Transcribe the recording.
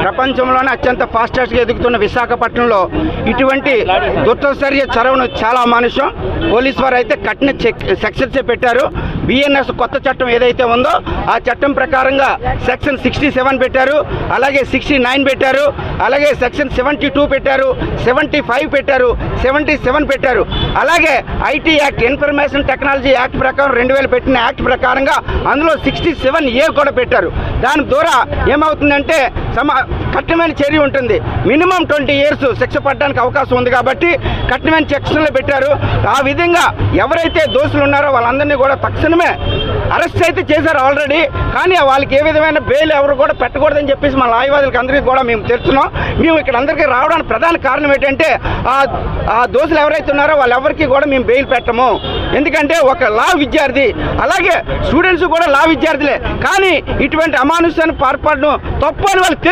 ప్రపంచంలోనే అత్యంత ఫాస్టెస్ట్గా ఎదుగుతున్న విశాఖపట్నంలో ఇటువంటి దుర్చర్య చరవను చాలా అమానుషం. పోలీసు వారు అయితే కఠిన సెక్షన్స్ పెట్టారు. బిఎన్ఎస్ కొత్త చట్టం ఏదైతే ఉందో ఆ చట్టం ప్రకారంగా సెక్షన్ 67 పెట్టారు, అలాగే 69 పెట్టారు, అలాగే సెక్షన్ 72 పెట్టారు, 75 పెట్టారు, 77 పెట్టారు. అలాగే IT act, information technology act ప్రకారం 2000 పెట్టిన యాక్ట్ ప్రకారంగా అందులో 67A కూడా పెట్టారు. దాని ద్వారా ఏమవుతుందంటే కఠినమైన చర్య ఉంటుంది. మినిమం 20 years శిక్ష పడడానికి అవకాశం ఉంది కాబట్టి కఠినమైన సెక్షన్లు పెట్టారు. ఆ విధంగా ఎవరైతే దోషులు ఉన్నారో వాళ్ళందరినీ కూడా తక్షణమే అరెస్ట్ అయితే చేశారు ఆల్రెడీ. కానీ వాళ్ళకి ఏ విధమైన బెయిల్ ఎవరు కూడా పెట్టకూడదని చెప్పేసి మా న్యాయవాదులకు అందరికీ కూడా మేము తెలుస్తున్నాం. మేము ఇక్కడ అందరికీ రావడానికి ప్రధాన కారణం ఏంటంటే ఆ దోషులు ఎవరైతే ఉన్నారో వాళ్ళెవరికి కూడా మేము బెయిల్ పెట్టము. ఎందుకంటే ఒక లా విద్యార్థి, అలాగే స్టూడెంట్స్ కూడా లా విద్యార్థులే. కానీ ఇటువంటి అమానుష్యాన్ని పాల్పడడం తప్పు అని వాళ్ళు తెలుసు.